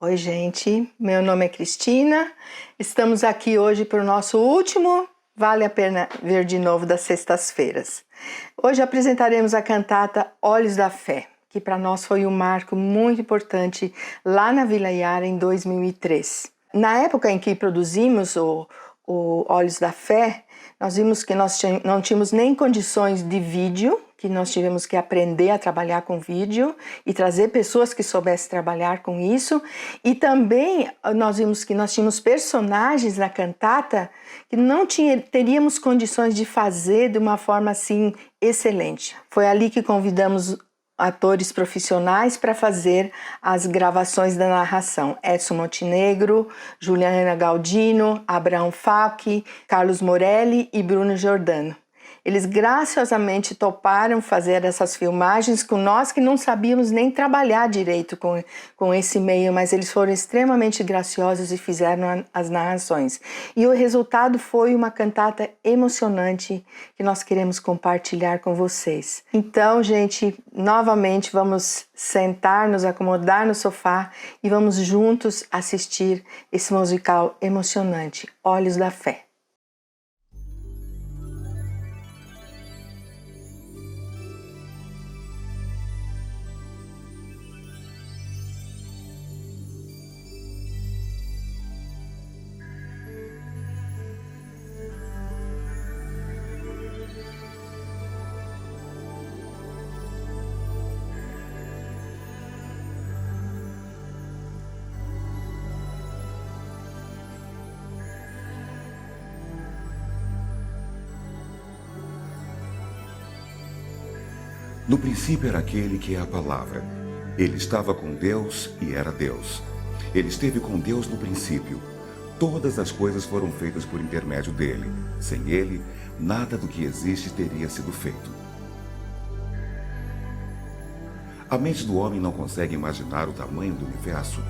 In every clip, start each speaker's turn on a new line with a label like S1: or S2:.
S1: Oi, gente. Meu nome é Cristina. Estamos aqui hoje para o nosso último Vale a Pena Ver de Novo das sextas-feiras. Hoje apresentaremos a cantata Olhos da Fé, que para nós foi um marco muito importante lá na Vila Iara em 2003. Na época em que produzimos o Olhos da Fé, nós vimos que nós não tínhamos nem condições de vídeo, que nós tivemos que aprender a trabalhar com vídeo e trazer pessoas que soubessem trabalhar com isso. E também nós vimos que nós tínhamos personagens na cantata que não teríamos condições de fazer de uma forma assim excelente. Foi ali que convidamos atores profissionais para fazer as gravações da narração. Edson Montenegro, Juliana Galdino, Abraão Falck, Carlos Morelli e Bruno Giordano. Eles graciosamente toparam fazer essas filmagens com nós que não sabíamos nem trabalhar direito com esse meio, mas eles foram extremamente graciosos e fizeram as narrações. E o resultado foi uma cantata emocionante que nós queremos compartilhar com vocês. Então, gente, novamente vamos sentar, nos acomodar no sofá e vamos juntos assistir esse musical emocionante, Olhos da Fé.
S2: No princípio era aquele que é a palavra. Ele estava com Deus e era Deus. Ele esteve com Deus no princípio. Todas as coisas foram feitas por intermédio dele. Sem ele, nada do que existe teria sido feito. A mente do homem não consegue imaginar o tamanho do universo.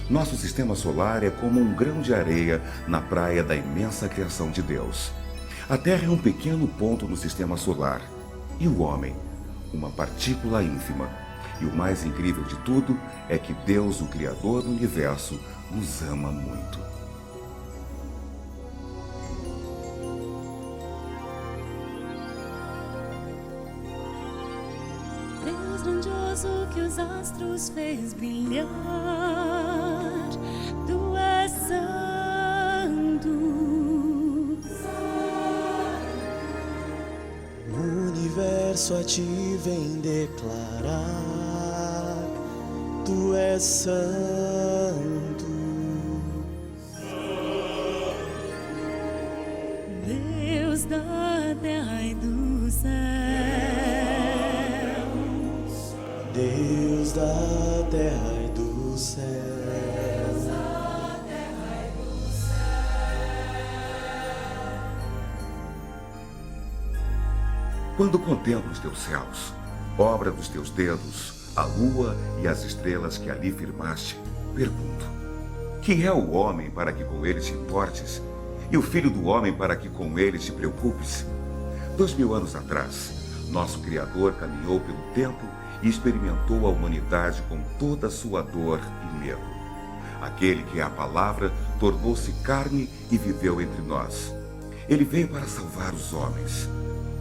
S2: Nosso sistema solar é como um grão de areia na praia da imensa criação de Deus. A Terra é um pequeno ponto no sistema solar. E o homem? Uma partícula ínfima. E o mais incrível de tudo é que Deus, o Criador do Universo, nos ama muito.
S3: Deus grandioso que os astros fez brilhar, Tu és santo.
S4: O universo a Ti vem declarar, Tu és santo.
S3: Deus da terra e do céu,
S4: Deus da terra e do céu.
S2: Quando contemplo os teus céus, obra dos teus dedos, a lua e as estrelas que ali firmaste, pergunto: quem é o homem para que com ele te importes? E o filho do homem para que com ele te preocupes? 2000 anos atrás, nosso Criador caminhou pelo tempo e experimentou a humanidade com toda a sua dor e medo. Aquele que é a palavra tornou-se carne e viveu entre nós. Ele veio para salvar os homens.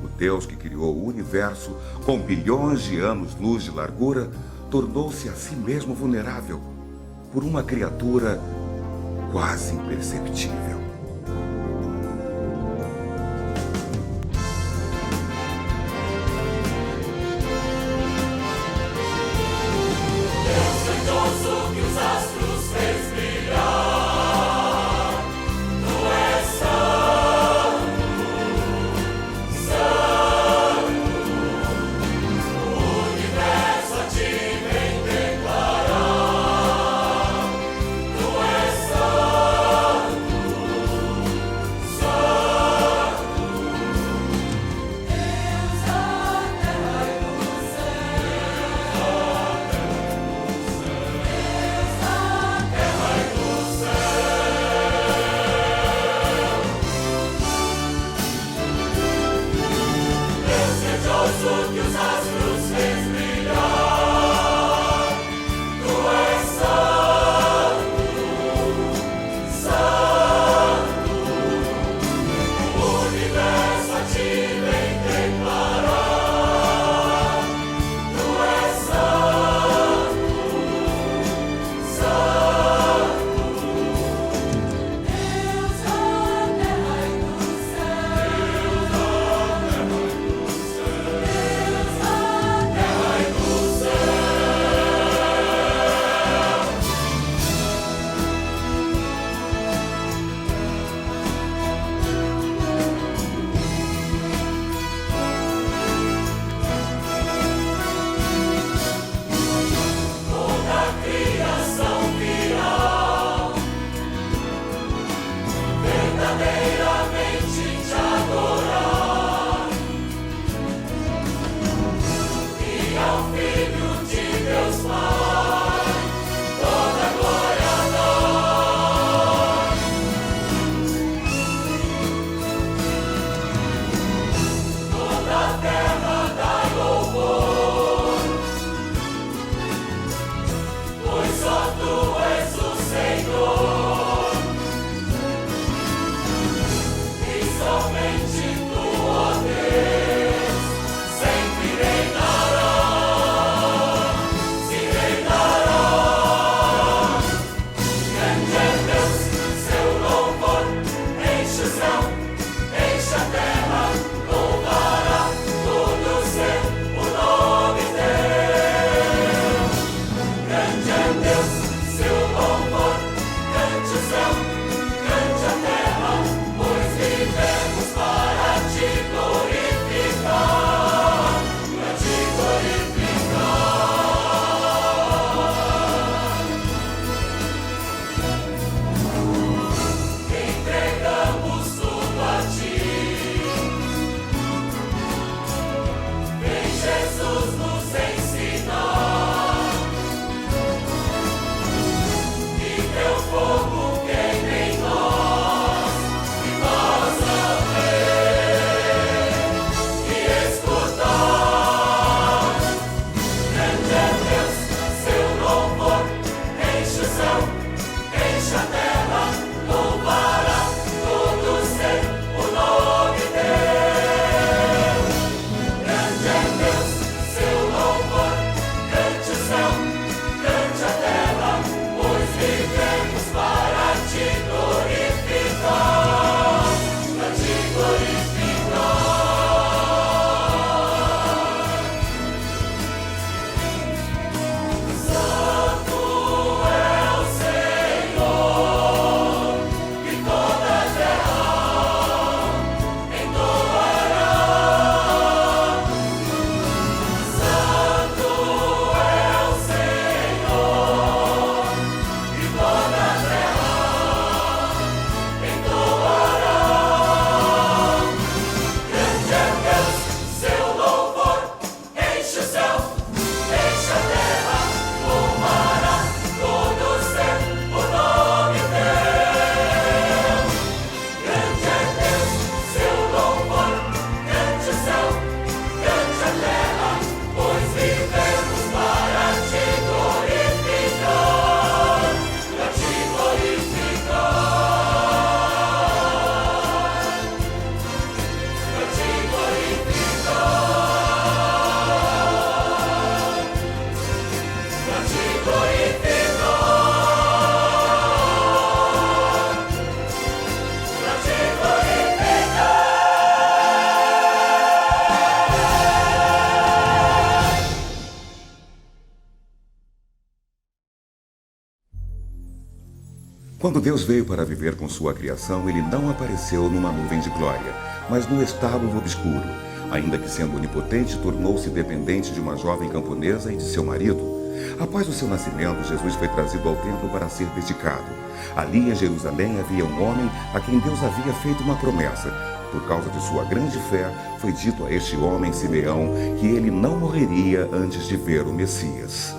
S2: O Deus que criou o universo com bilhões de anos-luz de largura tornou-se a si mesmo vulnerável por uma criatura quase imperceptível. Quando Deus veio para viver com sua criação, ele não apareceu numa nuvem de glória, mas no estábulo obscuro. Ainda que sendo onipotente, tornou-se dependente de uma jovem camponesa e de seu marido. Após o seu nascimento, Jesus foi trazido ao templo para ser dedicado. Ali em Jerusalém havia um homem a quem Deus havia feito uma promessa. Por causa de sua grande fé, foi dito a este homem, Simeão, que ele não morreria antes de ver o Messias.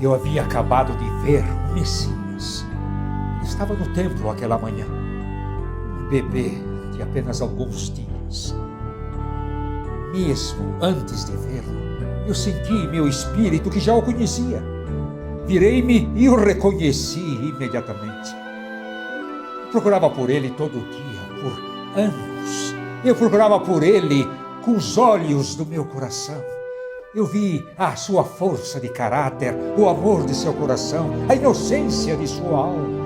S5: Eu havia acabado de ver o Messias. Ele estava no templo aquela manhã. Um bebê de apenas alguns dias. Mesmo antes de vê-lo, eu senti em meu espírito que já o conhecia. Virei-me e o reconheci imediatamente. Eu procurava por ele todo dia, por anos. Eu procurava por ele com os olhos do meu coração. Eu vi a sua força de caráter, o amor de seu coração, a inocência de sua alma.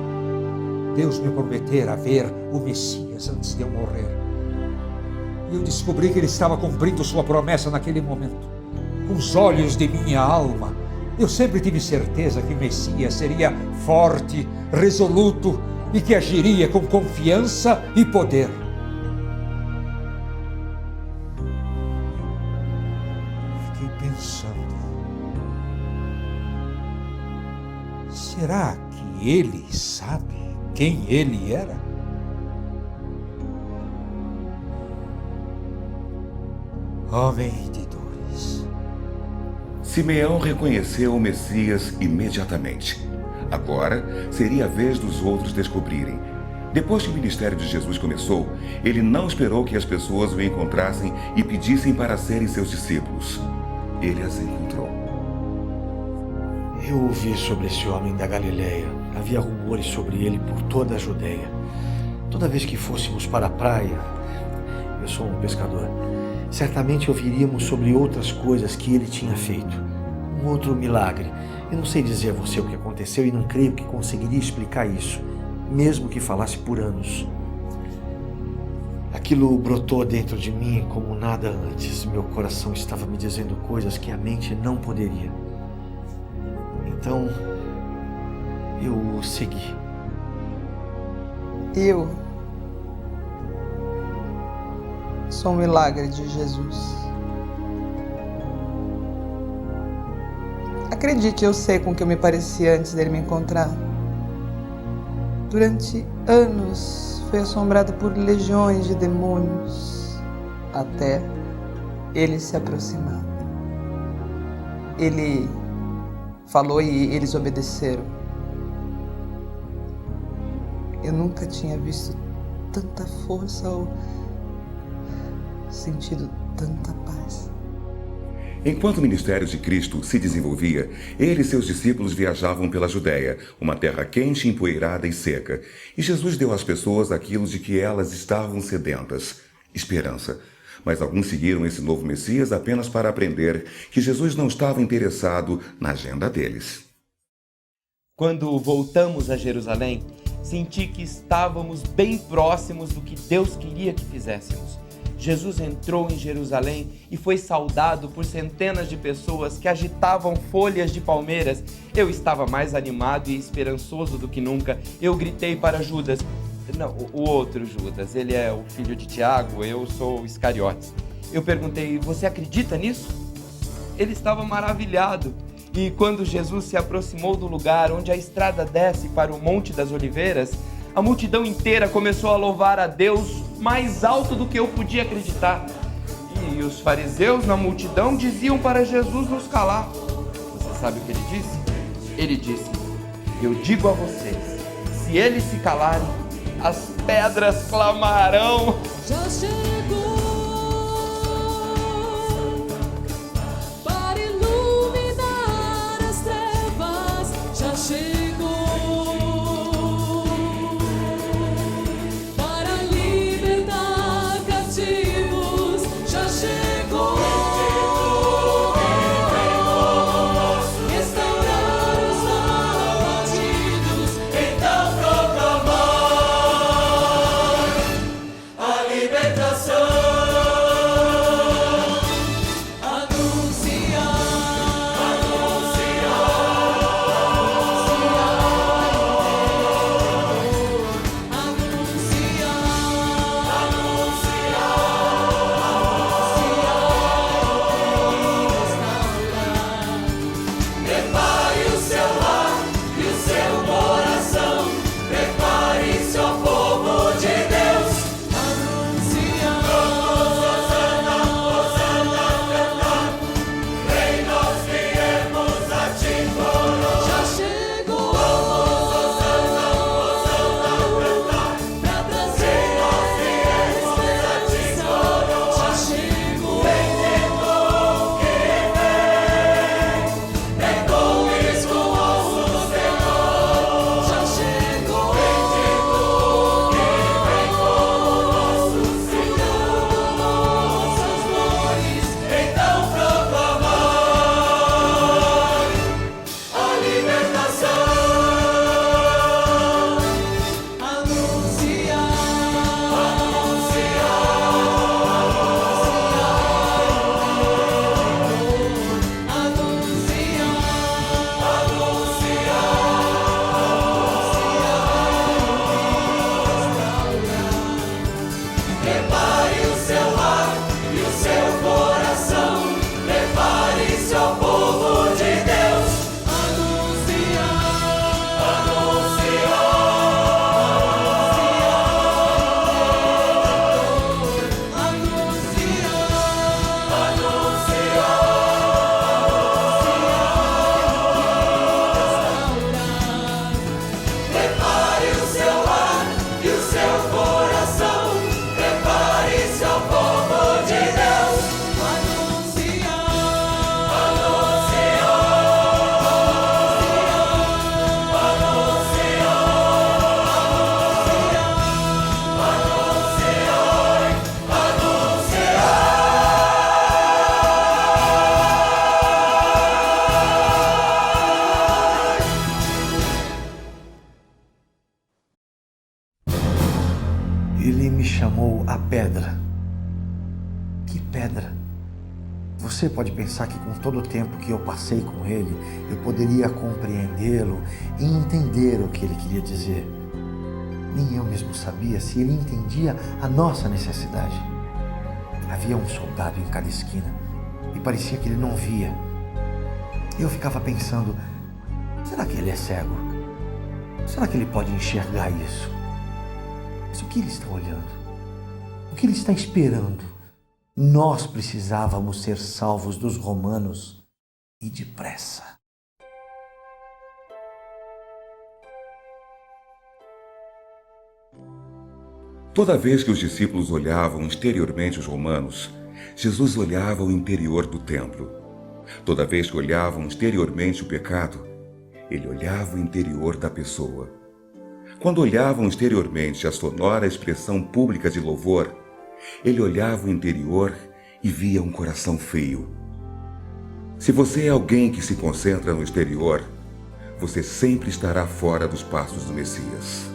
S5: Deus me prometera ver o Messias antes de eu morrer. E eu descobri que ele estava cumprindo sua promessa naquele momento. Com os olhos de minha alma, eu sempre tive certeza que o Messias seria forte, resoluto e que agiria com confiança e poder. Fiquei pensando, será que ele sabe quem ele era? Homem de dores.
S2: Simeão reconheceu o Messias imediatamente. Agora seria a vez dos outros descobrirem. Depois que o ministério de Jesus começou, ele não esperou que as pessoas o encontrassem e pedissem para serem seus discípulos. Ele as encontrou.
S6: Eu ouvi sobre esse homem da Galileia. Havia rumores sobre ele por toda a Judeia. Toda vez que fôssemos para a praia, eu sou um pescador, certamente ouviríamos sobre outras coisas que ele tinha feito. Um outro milagre. Eu não sei dizer a você o que aconteceu e não creio que conseguiria explicar isso, mesmo que falasse por anos. Aquilo brotou dentro de mim como nada antes. Meu coração estava me dizendo coisas que a mente não poderia. Então, eu o segui.
S7: Eu sou um milagre de Jesus. Acredite, eu sei com o que eu me parecia antes dele me encontrar. Durante anos fui assombrado por legiões de demônios, até ele se aproximar. Ele falou e eles obedeceram. Eu nunca tinha visto tanta força ou sentido tanta paz.
S2: Enquanto o ministério de Cristo se desenvolvia, ele e seus discípulos viajavam pela Judéia, uma terra quente, empoeirada e seca. E Jesus deu às pessoas aquilo de que elas estavam sedentas: esperança. Mas alguns seguiram esse novo Messias apenas para aprender que Jesus não estava interessado na agenda deles.
S8: Quando voltamos a Jerusalém, senti que estávamos bem próximos do que Deus queria que fizéssemos. Jesus entrou em Jerusalém e foi saudado por centenas de pessoas que agitavam folhas de palmeiras. Eu estava mais animado e esperançoso do que nunca. Eu gritei para Judas, não, o outro Judas, ele é o filho de Tiago, eu sou Iscariotes. Eu perguntei, você acredita nisso? Ele estava maravilhado. E quando Jesus se aproximou do lugar onde a estrada desce para o Monte das Oliveiras, a multidão inteira começou a louvar a Deus mais alto do que eu podia acreditar. E os fariseus na multidão diziam para Jesus nos calar. Você sabe o que ele disse? Ele disse, eu digo a vocês, se eles se calarem, as pedras clamarão.
S3: Já chegou para iluminar as trevas. Já chegou para libertar cativos. Já chegou restaurar os abatidos. Então proclamar a libertação, anunciar
S6: chamou a pedra. Que pedra? Você pode pensar que com todo o tempo que eu passei com ele, eu poderia compreendê-lo e entender o que ele queria dizer. Nem eu mesmo sabia se ele entendia a nossa necessidade. Havia um soldado em cada esquina e parecia que ele não via. Eu ficava pensando, será que ele é cego? Será que ele pode enxergar isso? Mas o que ele está olhando? O que ele está esperando? Nós precisávamos ser salvos dos romanos e depressa.
S2: Toda vez que os discípulos olhavam exteriormente os romanos, Jesus olhava o interior do templo. Toda vez que olhavam exteriormente o pecado, ele olhava o interior da pessoa. Quando olhavam exteriormente a sonora expressão pública de louvor, ele olhava o interior e via um coração frio. Se você é alguém que se concentra no exterior, você sempre estará fora dos passos do Messias.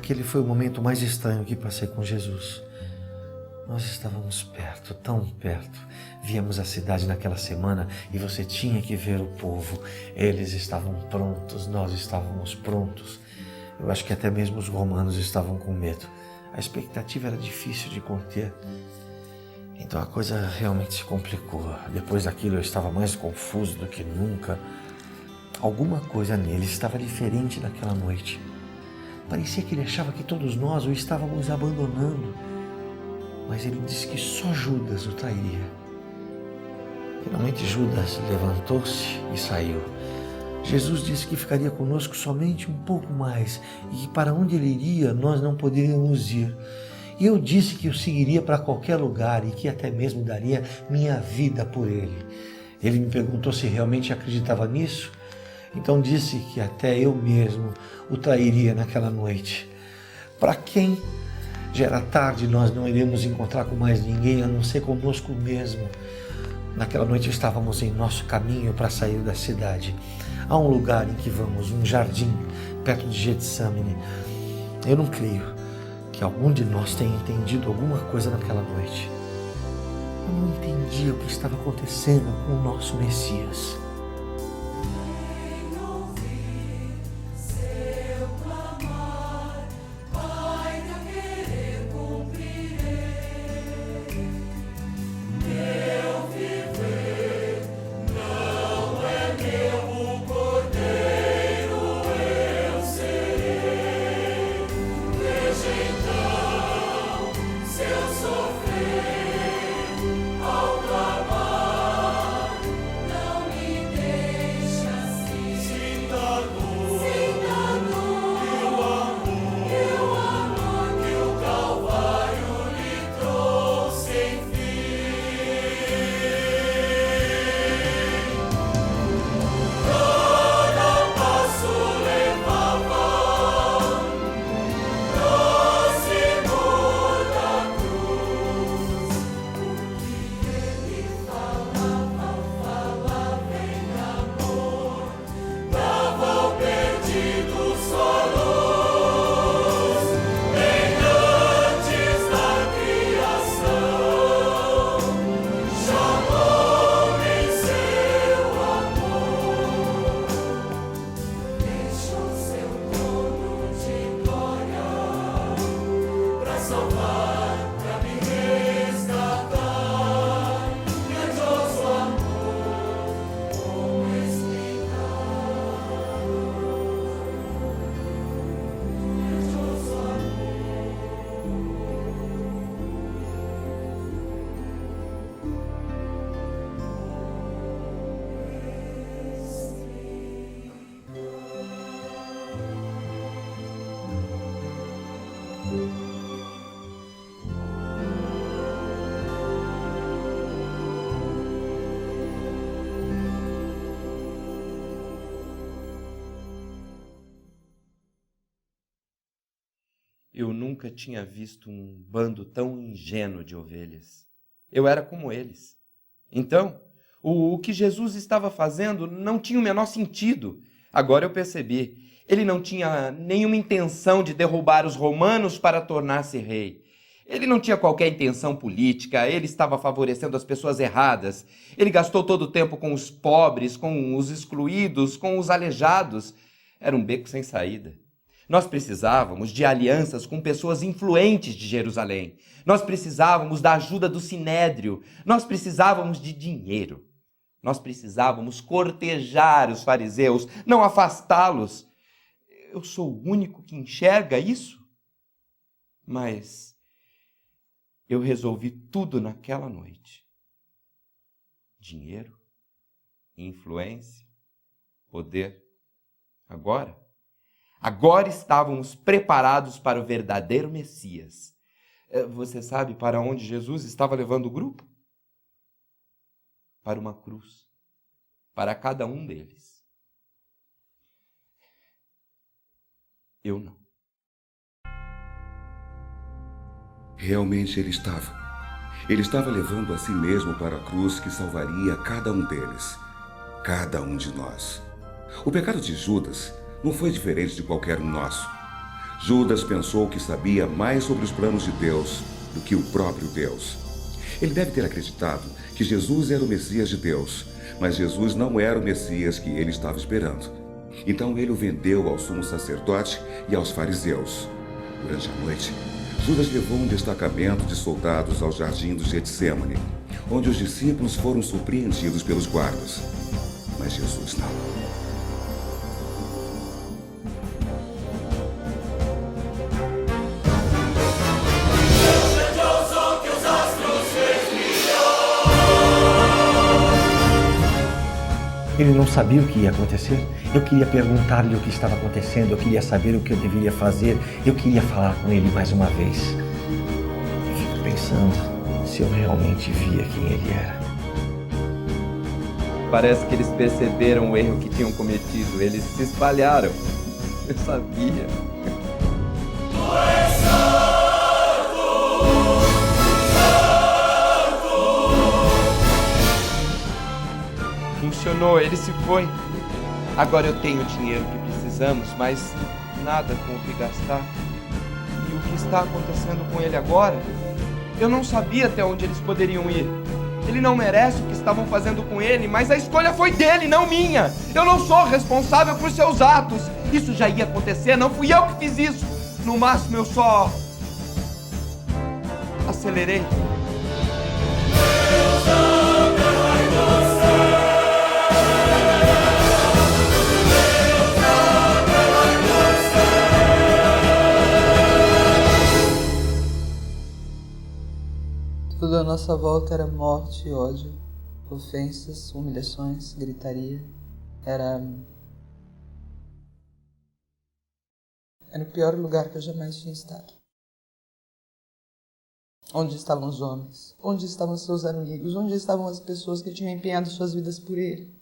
S6: Aquele foi o momento mais estranho que passei com Jesus. Nós estávamos perto, tão perto. Víamos a cidade naquela semana e você tinha que ver o povo. Eles estavam prontos, nós estávamos prontos. Eu acho que até mesmo os romanos estavam com medo. A expectativa era difícil de conter. Então a coisa realmente se complicou. Depois daquilo eu estava mais confuso do que nunca. Alguma coisa nele estava diferente naquela noite. Parecia que ele achava que todos nós o estávamos abandonando. Mas ele disse que só Judas o trairia. Finalmente Judas levantou-se e saiu. Jesus disse que ficaria conosco somente um pouco mais e que para onde ele iria nós não poderíamos ir. E eu disse que o seguiria para qualquer lugar e que até mesmo daria minha vida por ele. Ele me perguntou se realmente acreditava nisso. Então disse que até eu mesmo o trairia naquela noite. Para quem? Já era tarde, nós não iremos encontrar com mais ninguém a não ser conosco mesmo. Naquela noite estávamos em nosso caminho para sair da cidade. Há um lugar em que vamos, um jardim, perto de Getsemane. Eu não creio que algum de nós tenha entendido alguma coisa naquela noite. Eu não entendia o que estava acontecendo com o nosso Messias.
S3: Não me
S8: Eu nunca tinha visto um bando tão ingênuo de ovelhas. Eu era como eles. Então, o que Jesus estava fazendo não tinha o menor sentido. Agora eu percebi. Ele não tinha nenhuma intenção de derrubar os romanos para tornar-se rei. Ele não tinha qualquer intenção política, ele estava favorecendo as pessoas erradas. Ele gastou todo o tempo com os pobres, com os excluídos, com os aleijados. Era um beco sem saída. Nós precisávamos de alianças com pessoas influentes de Jerusalém. Nós precisávamos da ajuda do Sinédrio. Nós precisávamos de dinheiro. Nós precisávamos cortejar os fariseus, não afastá-los. Eu sou o único que enxerga isso? Mas eu resolvi tudo naquela noite. Dinheiro, influência, poder. Agora estávamos preparados para o verdadeiro Messias. Você sabe para onde Jesus estava levando o grupo? Para uma cruz. Para cada um deles. Eu não.
S2: Realmente ele estava. Ele estava levando a si mesmo para a cruz que salvaria cada um deles. Cada um de nós. O pecado de Judas não foi diferente de qualquer um nosso. Judas pensou que sabia mais sobre os planos de Deus do que o próprio Deus. Ele deve ter acreditado que Jesus era o Messias de Deus, mas Jesus não era o Messias que ele estava esperando. Então ele o vendeu ao sumo sacerdote e aos fariseus. Durante a noite, Judas levou um destacamento de soldados ao jardim do Getsêmani, onde os discípulos foram surpreendidos pelos guardas. Mas Jesus não.
S6: Ele não sabia o que ia acontecer. Eu queria perguntar-lhe o que estava acontecendo, eu queria saber o que eu deveria fazer, eu queria falar com ele mais uma vez. Eu fico pensando se eu realmente via quem ele era.
S8: Parece que eles perceberam o erro que tinham cometido. Eles se espalharam. Eu sabia. Funcionou, ele se foi. Agora eu tenho o dinheiro que precisamos, mas nada com o que gastar. E o que está acontecendo com ele agora? Eu não sabia até onde eles poderiam ir. Ele não merece o que estavam fazendo com ele, mas a escolha foi dele, não minha. Eu não sou responsável por seus atos. Isso já ia acontecer, não fui eu que fiz isso. No máximo eu só acelerei.
S7: Tudo à nossa volta era morte e ódio, ofensas, humilhações, gritaria. Era o pior lugar que eu jamais tinha estado. Onde estavam os homens? Onde estavam seus amigos? Onde estavam as pessoas que tinham empenhado suas vidas por ele?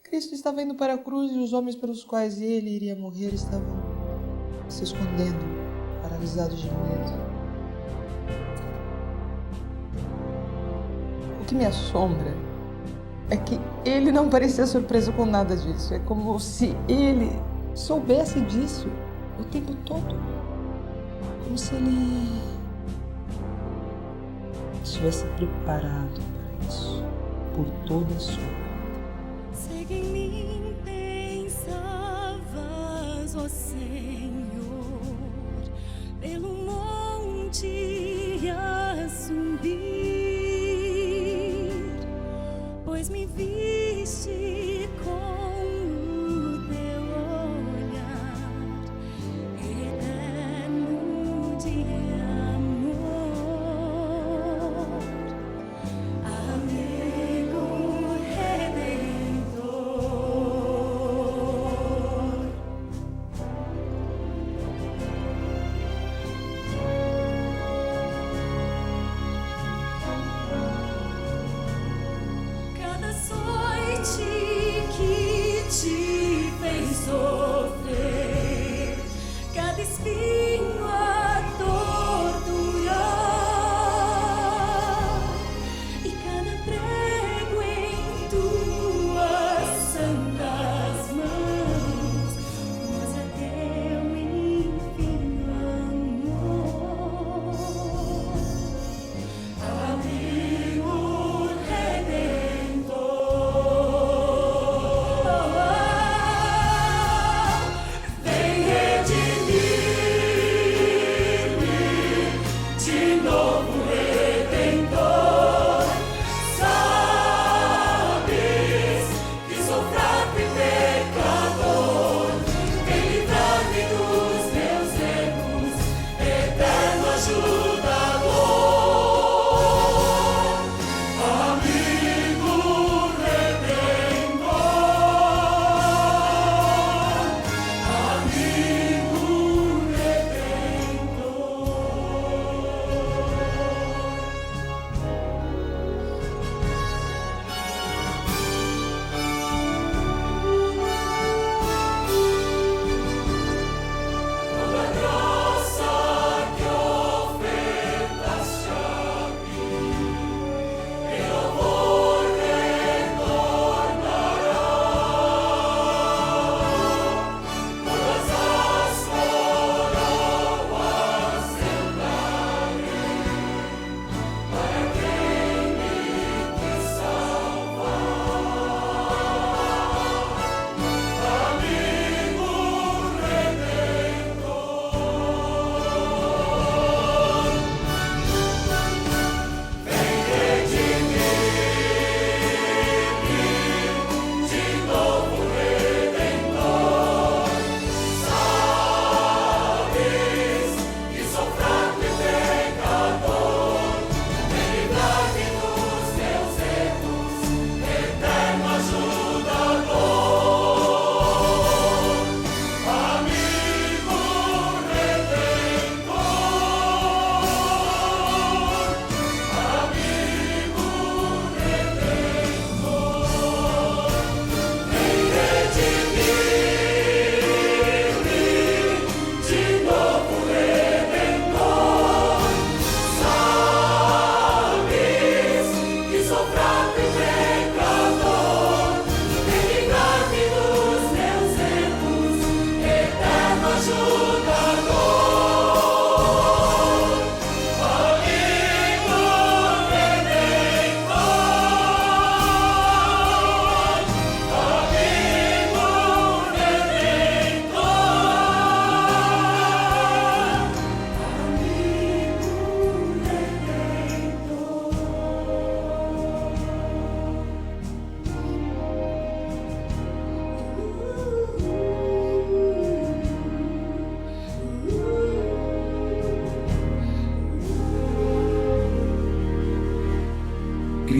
S7: Cristo estava indo para a cruz e os homens pelos quais ele iria morrer estavam se escondendo, paralisados de medo. O que me assombra é que ele não parecia surpreso com nada disso. É como se ele soubesse disso o tempo todo. Como se ele estivesse preparado para isso, por toda a sua vida.
S3: Segue em mim, pensavas, ó Senhor, pelo monte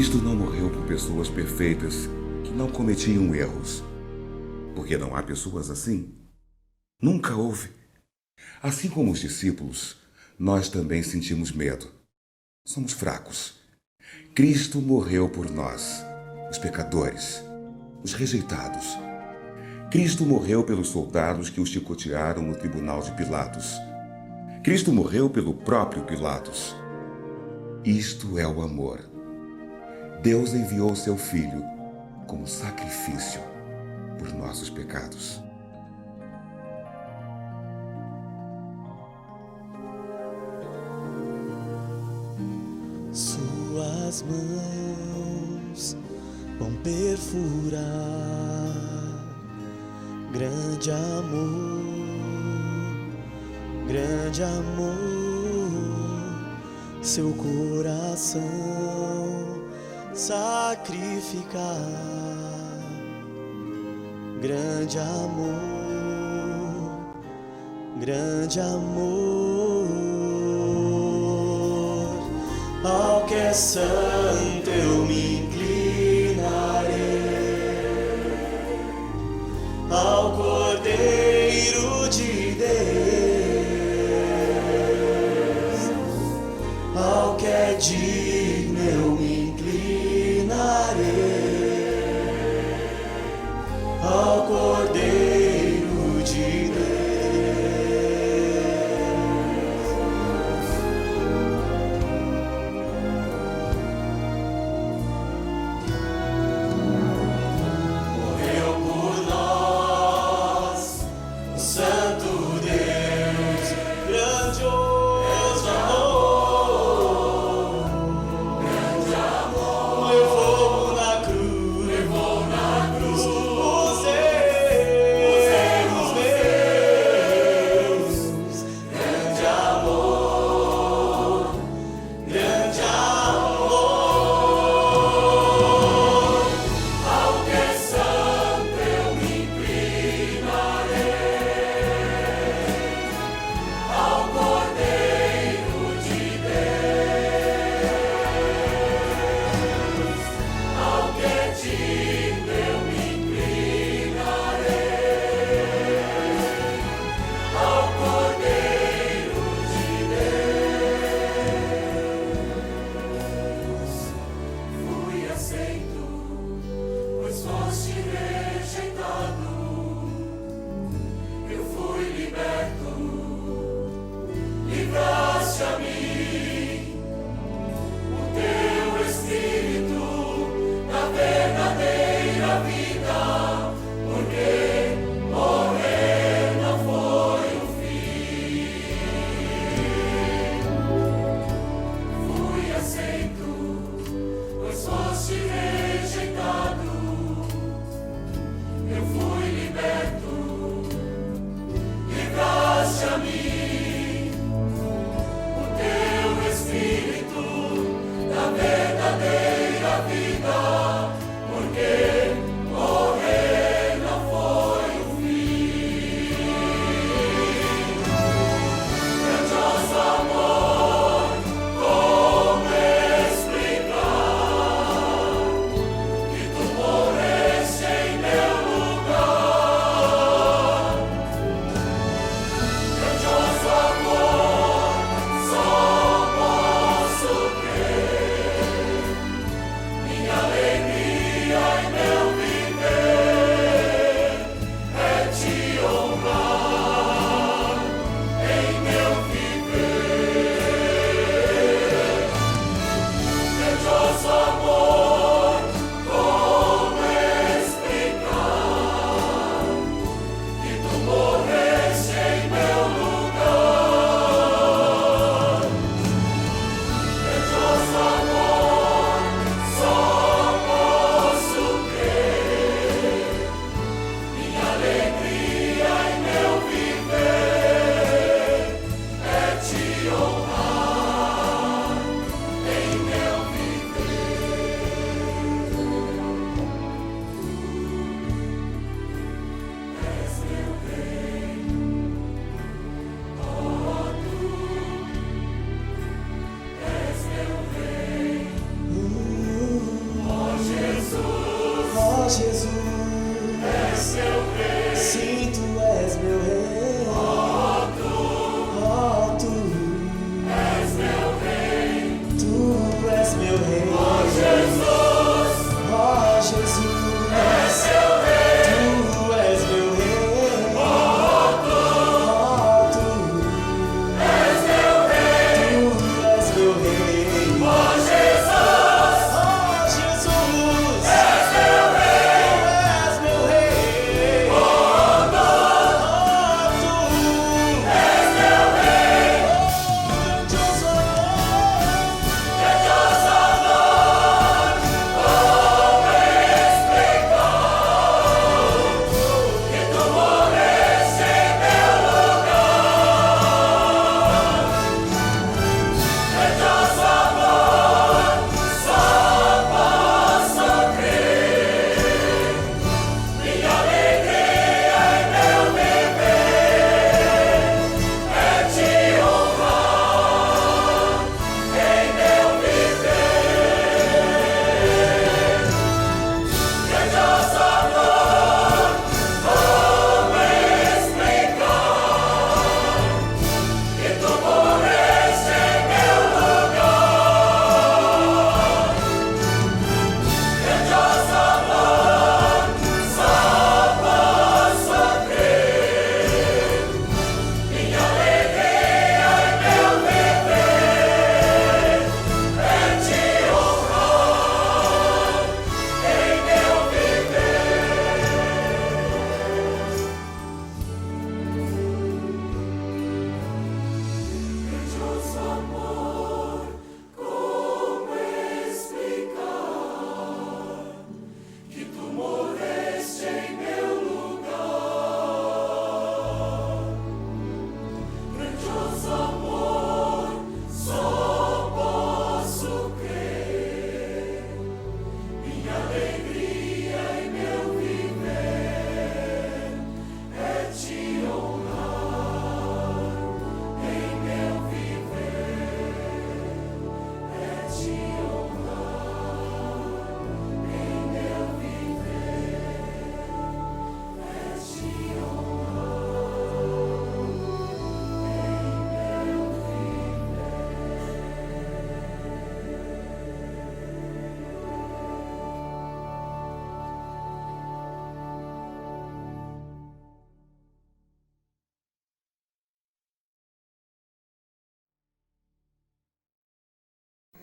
S2: Cristo não morreu por pessoas perfeitas que não cometiam erros. Porque não há pessoas assim? Nunca houve. Assim como os discípulos, nós também sentimos medo. Somos fracos. Cristo morreu por nós, os pecadores, os rejeitados. Cristo morreu pelos soldados que o chicotearam no tribunal de Pilatos. Cristo morreu pelo próprio Pilatos. Isto é o amor. Deus enviou seu Filho como sacrifício por nossos pecados.
S4: Suas mãos vão perfurar grande amor, seu coração sacrificar. Grande amor, ao que é santo eu me inclinarei, ao Cordeiro de Deus, ao que é digno eu me inclinarei, ao Cordeiro de Deus.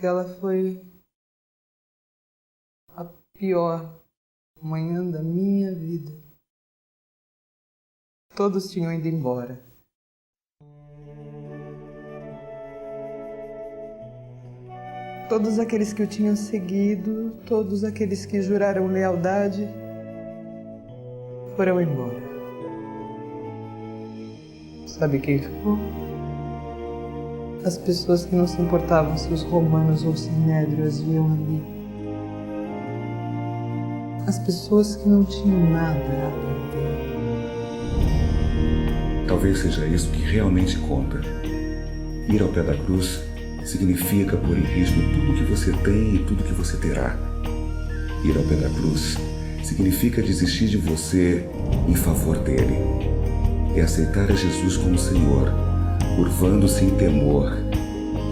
S7: Aquela foi a pior manhã da minha vida. Todos tinham ido embora. Todos aqueles que o tinham seguido, todos aqueles que juraram lealdade, foram embora. Sabe quem ficou? As pessoas que não se importavam se os romanos ou Sinédrio as viam ali. As pessoas que não tinham nada a perder.
S2: Talvez seja isso que realmente conta. Ir ao pé da cruz significa pôr em risco tudo que você tem e tudo que você terá. Ir ao pé da cruz significa desistir de você em favor dele. É aceitar a Jesus como Senhor, curvando-se em temor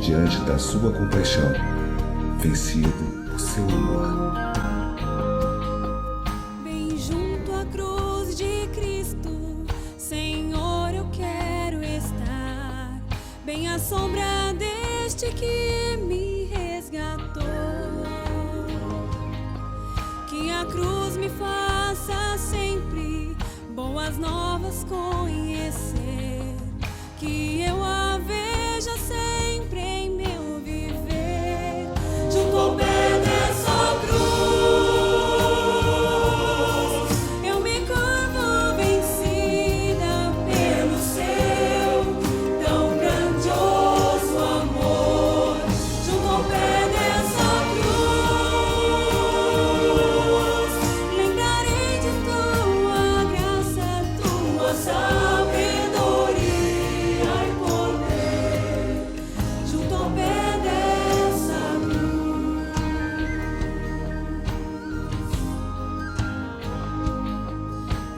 S2: diante da sua compaixão, vencido por seu amor.
S3: Bem junto à cruz de Cristo, Senhor, eu quero estar. Bem à sombra deste que me resgatou. Que a cruz me faça sempre boas novas conhecer. Que eu a veja sempre em meu viver. Junto ao pé dessa cruz, eu me curvo vencida pelo seu tão grandioso amor. Junto ao pé dessa cruz, lembrarei de tua graça, tua sabedoria.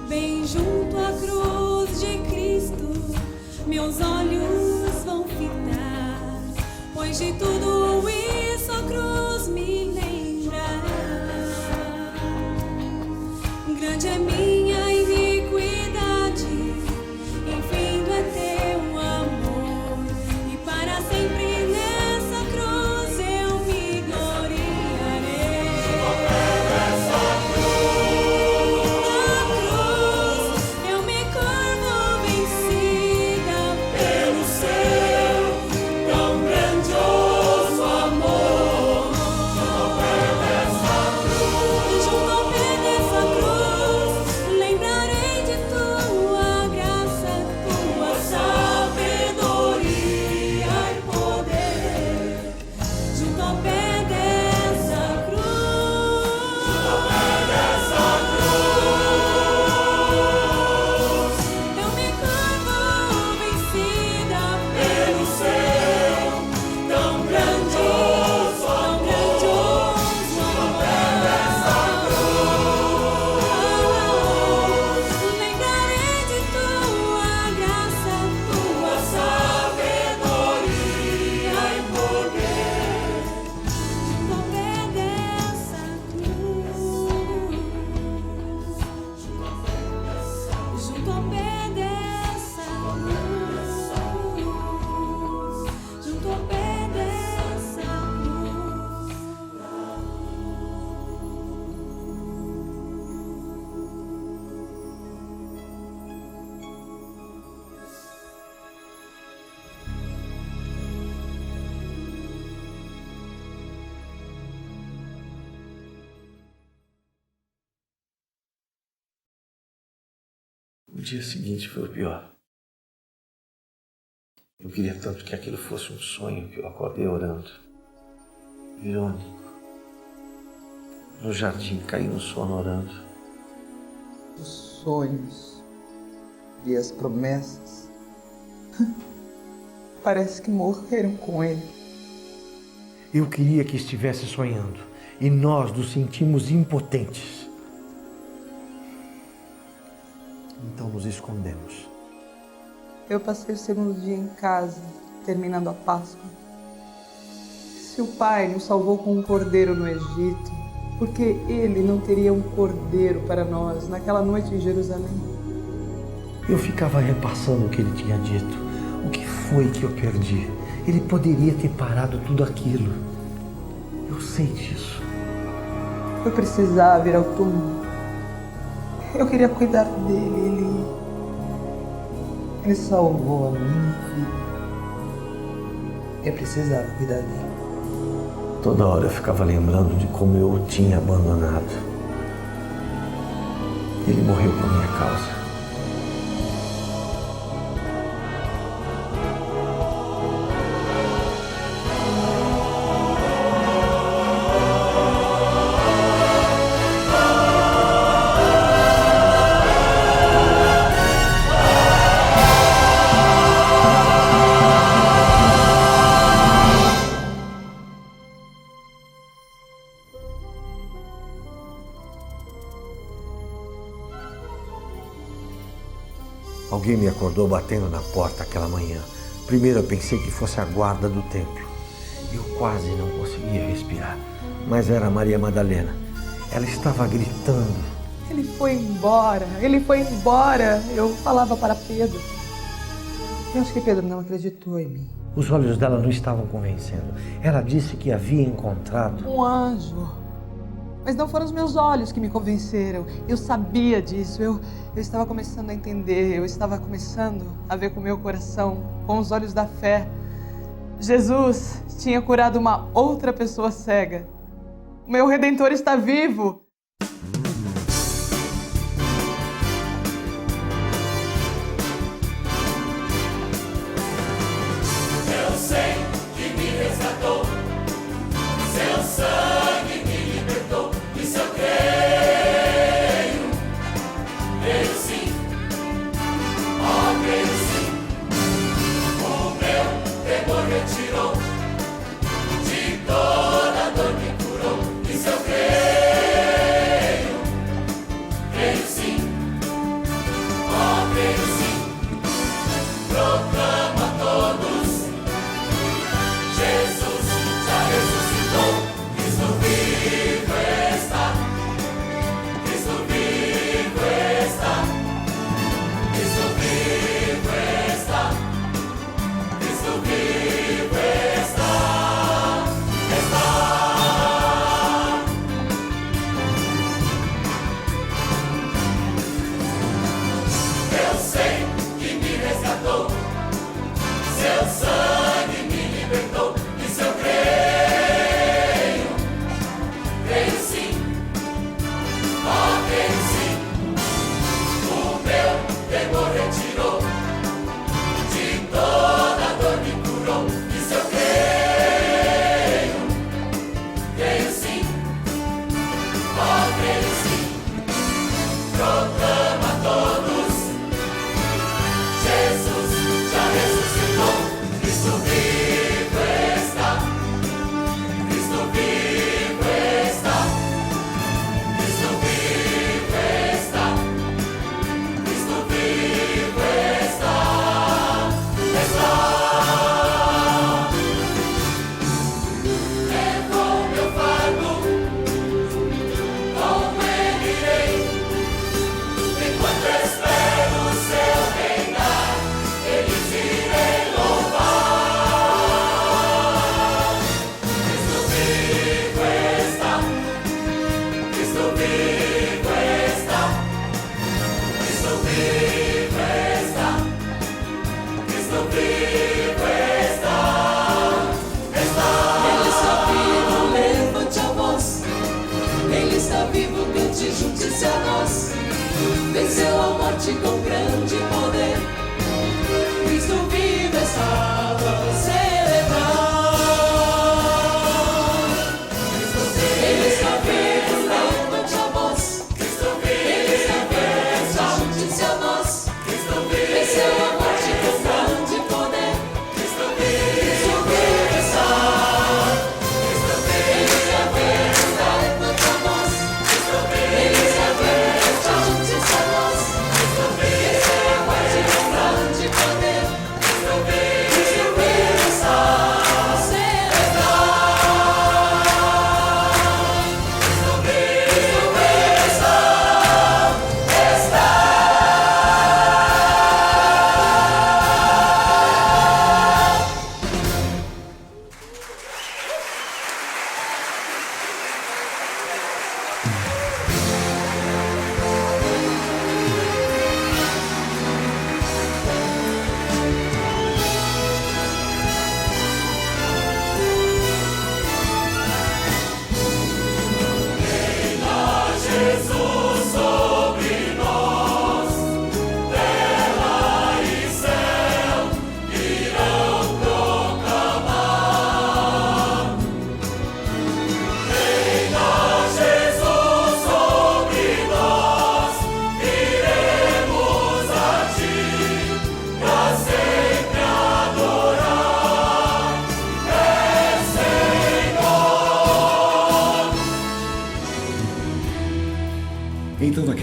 S3: Bem junto à cruz de Cristo, meus olhos vão fitar, pois de tudo isso a cruz me lembrará. Grande é minha iniquidade, infindo é teu amor, e para sempre nessa cruz eu me gloriarei.
S6: O dia seguinte foi o pior. Eu queria tanto que aquilo fosse um sonho que eu acordei orando. Irônico. No jardim, caí no sono orando.
S7: Os sonhos e as promessas parece que morreram com ele.
S6: Eu queria que estivesse sonhando e nós nos sentimos impotentes. Então nos escondemos.
S7: Eu passei o segundo dia em casa, terminando a Páscoa. Se o Pai nos salvou com um cordeiro no Egito, por que Ele não teria um cordeiro para nós naquela noite em Jerusalém?
S6: Eu ficava repassando o que ele tinha dito. O que foi que eu perdi? Ele poderia ter parado tudo aquilo. Eu sei disso.
S7: Eu precisava ir ao túmulo. Eu queria cuidar dele. Ele salvou a minha vida. Eu precisava cuidar dele.
S6: Toda hora eu ficava lembrando de como eu o tinha abandonado. Ele morreu por minha causa. Alguém me acordou batendo na porta aquela manhã. Primeiro eu pensei que fosse a guarda do templo. Eu quase não conseguia respirar. Mas era Maria Madalena. Ela estava gritando.
S7: Ele foi embora, ele foi embora. Eu falava para Pedro. Eu acho que Pedro não acreditou em mim.
S6: Os olhos dela não estavam convencendo. Ela disse que havia encontrado
S7: Um anjo. Mas não foram os meus olhos que me convenceram. Eu sabia disso. Eu estava começando a entender. Eu estava começando a ver com o meu coração, com os olhos da fé. Jesus tinha curado uma outra pessoa cega. O meu Redentor está vivo.
S3: Eu sei que me resgatou, seu sangue me libertou, e se eu creio, creio sim, oh, creio sim, o meu temor retirou, de toda dor me curou, e se eu creio,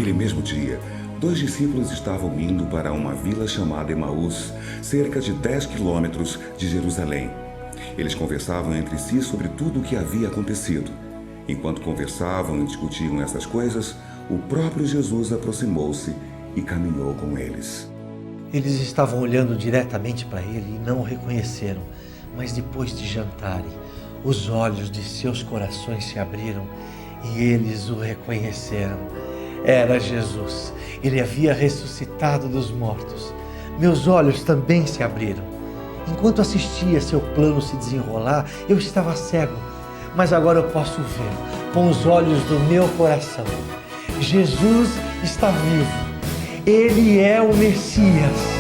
S2: Naquele mesmo dia, 2 discípulos estavam indo para uma vila chamada Emaús, cerca de 10 quilômetros de Jerusalém. Eles conversavam entre si sobre tudo o que havia acontecido. Enquanto conversavam e discutiam essas coisas, o próprio Jesus aproximou-se e caminhou com eles.
S6: Eles estavam olhando diretamente para ele e não o reconheceram, mas depois de jantarem, os olhos de seus corações se abriram e eles o reconheceram. Era Jesus. Ele havia ressuscitado dos mortos. Meus olhos também se abriram. Enquanto assistia seu plano se desenrolar, eu estava cego, mas agora eu posso ver com os olhos do meu coração. Jesus está vivo. Ele é o Messias.
S9: Senhor.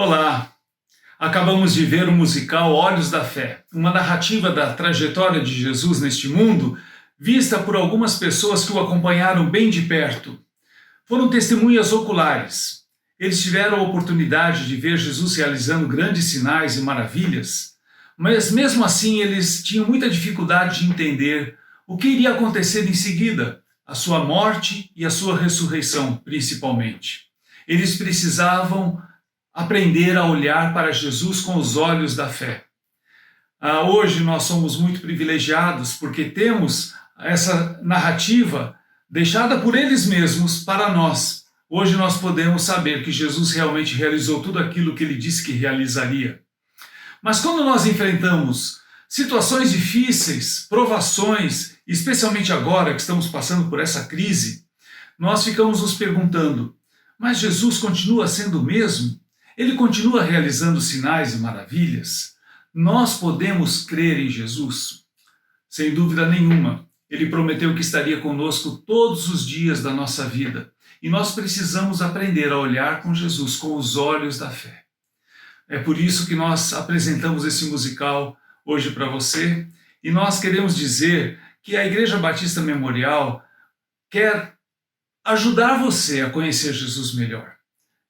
S9: Olá! Acabamos de ver o musical Olhos da Fé, uma narrativa da trajetória de Jesus neste mundo, vista por algumas pessoas que o acompanharam bem de perto. Foram testemunhas oculares. Eles tiveram a oportunidade de ver Jesus realizando grandes sinais e maravilhas, mas mesmo assim eles tinham muita dificuldade de entender o que iria acontecer em seguida, a sua morte e a sua ressurreição, principalmente. Eles precisavam aprender a olhar para Jesus com os olhos da fé. Hoje nós somos muito privilegiados porque temos essa narrativa deixada por eles mesmos para nós. Hoje nós podemos saber que Jesus realmente realizou tudo aquilo que ele disse que realizaria. Mas quando nós enfrentamos situações difíceis, provações, especialmente agora que estamos passando por essa crise, nós ficamos nos perguntando, mas Jesus continua sendo o mesmo? Ele continua realizando sinais e maravilhas? Nós podemos crer em Jesus? Sem dúvida nenhuma. Ele prometeu que estaria conosco todos os dias da nossa vida. E nós precisamos aprender a olhar com Jesus com os olhos da fé. É por isso que nós apresentamos esse musical hoje para você. E nós queremos dizer que a Igreja Batista Memorial quer ajudar você a conhecer Jesus melhor.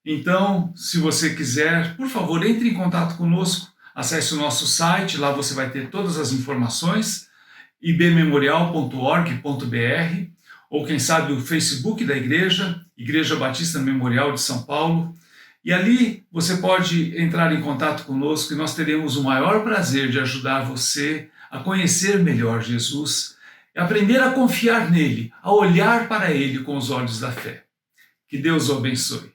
S9: Então, se você quiser, por favor, entre em contato conosco, acesse o nosso site, lá você vai ter todas as informações, ibmemorial.org.br, ou quem sabe o Facebook da igreja, Igreja Batista Memorial de São Paulo, e ali você pode entrar em contato conosco e nós teremos o maior prazer de ajudar você a conhecer melhor Jesus, e aprender a confiar nele, a olhar para ele com os olhos da fé. Que Deus o abençoe.